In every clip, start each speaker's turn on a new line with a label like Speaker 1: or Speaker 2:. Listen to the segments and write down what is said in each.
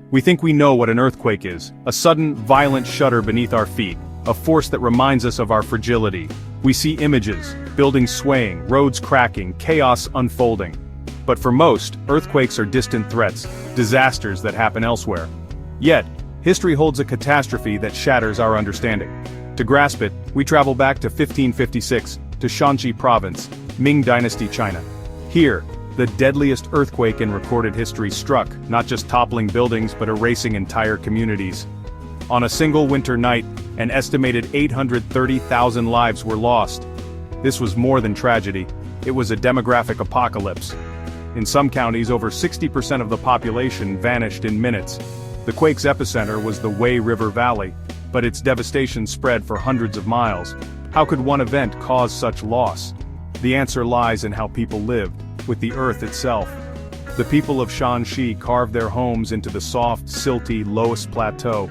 Speaker 1: We think we know what an earthquake is, a sudden, violent shudder beneath our feet, a force that reminds us of our fragility. We see images, buildings swaying, roads cracking, chaos unfolding. But for most, earthquakes are distant threats, disasters that happen elsewhere. Yet, history holds a catastrophe that shatters our understanding. To grasp it, we travel back to 1556, to Shanxi Province, Ming Dynasty, China. Here, the deadliest earthquake in recorded history struck, not just toppling buildings but erasing entire communities. On a single winter night, an estimated 830,000 lives were lost. This was more than tragedy, it was a demographic apocalypse. In some counties, over 60% of the population vanished in minutes. The quake's epicenter was the Wei River Valley, but its devastation spread for hundreds of miles. How could one event cause such loss? The answer lies in how people lived, with the earth itself. The people of Shanxi carved their homes into the soft, silty Loess Plateau.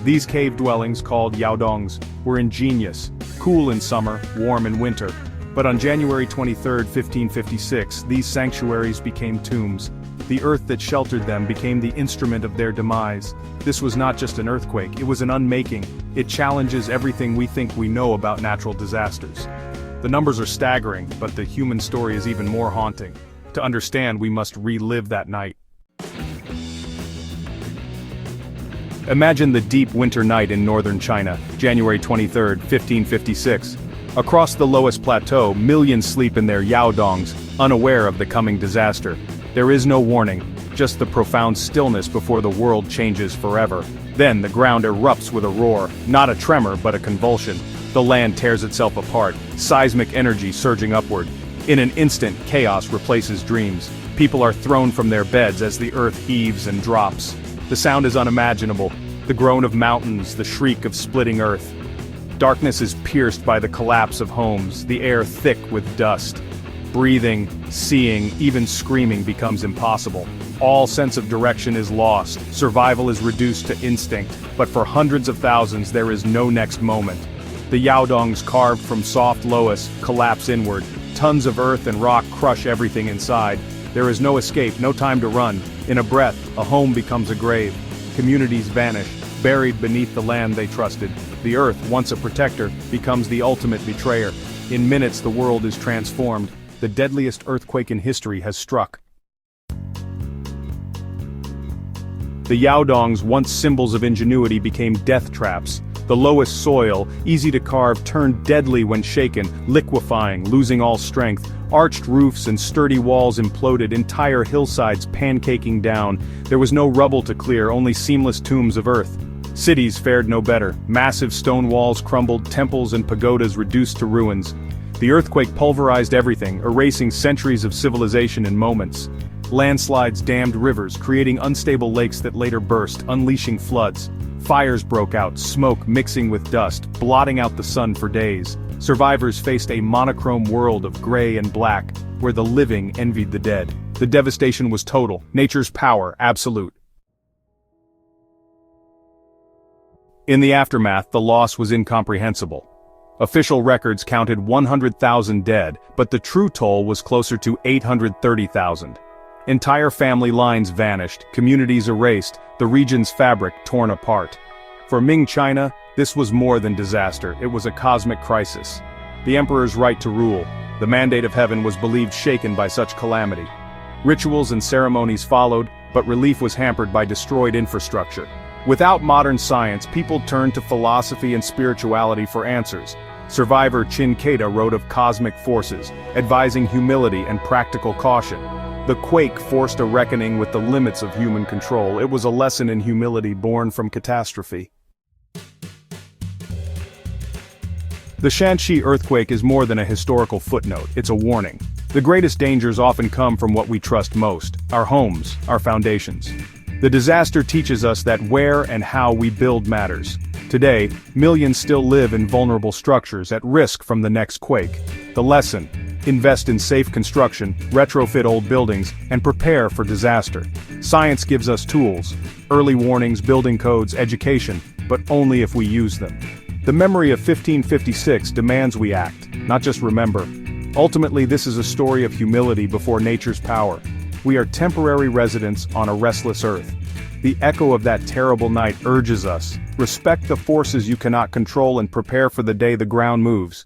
Speaker 1: These cave dwellings, called yaodongs, were ingenious, cool in summer, warm in winter. But on January 23, 1556, these sanctuaries became tombs. The earth that sheltered them became the instrument of their demise. This was not just an earthquake, it was an unmaking. It challenges everything we think we know about natural disasters. The numbers are staggering, but the human story is even more haunting. To understand, we must relive that night. Imagine the deep winter night in northern China, January 23, 1556. Across the Loess Plateau, millions sleep in their yaodongs, unaware of the coming disaster. There is no warning, just the profound stillness before the world changes forever. Then the ground erupts with a roar, not a tremor but a convulsion. The land tears itself apart, seismic energy surging upward. In an instant, chaos replaces dreams. People are thrown from their beds as the earth heaves and drops. The sound is unimaginable, the groan of mountains, the shriek of splitting earth. Darkness is pierced by the collapse of homes, the air thick with dust. Breathing, seeing, even screaming becomes impossible. All sense of direction is lost, survival is reduced to instinct, but for hundreds of thousands there is no next moment. The yaodongs carved from soft loess collapse inward, tons of earth and rock crush everything inside. There is no escape, no time to run. In a breath, a home becomes a grave. Communities vanish, buried beneath the land they trusted. The earth, once a protector, becomes the ultimate betrayer. In minutes the world is transformed. The deadliest earthquake in history has struck. The yaodongs, once symbols of ingenuity, became death traps. The lowest soil, easy to carve, turned deadly when shaken, liquefying, losing all strength. Arched roofs and sturdy walls imploded, entire hillsides pancaking down. There was no rubble to clear, only seamless tombs of earth. Cities fared no better. Massive stone walls crumbled, temples and pagodas reduced to ruins. The earthquake pulverized everything, erasing centuries of civilization in moments. Landslides dammed rivers, creating unstable lakes that later burst, unleashing floods. Fires broke out, smoke mixing with dust, blotting out the sun for days. Survivors faced a monochrome world of gray and black, where the living envied the dead. The devastation was total, nature's power absolute. In the aftermath, the loss was incomprehensible. Official records counted 100,000 dead, but the true toll was closer to 830,000. Entire family lines vanished, communities erased, the region's fabric torn apart. For Ming China, this was more than disaster, it was a cosmic crisis. The emperor's right to rule, the mandate of heaven, was believed shaken by such calamity. Rituals and ceremonies followed, but relief was hampered by destroyed infrastructure. Without modern science, people turned to philosophy and spirituality for answers. Survivor Chin Keda wrote of cosmic forces, advising humility and practical caution. The quake forced a reckoning with the limits of human control. It was a lesson in humility born from catastrophe. The Shanxi earthquake is more than a historical footnote, it's a warning. The greatest dangers often come from what we trust most, our homes, our foundations. The disaster teaches us that where and how we build matters. Today, millions still live in vulnerable structures at risk from the next quake. The lesson: invest in safe construction, retrofit old buildings, and prepare for disaster. Science gives us tools, early warnings, building codes, education, but only if we use them. The memory of 1556 demands we act, not just remember. Ultimately, this is a story of humility before nature's power. We are temporary residents on a restless earth. The echo of that terrible night urges us, respect the forces you cannot control and prepare for the day the ground moves.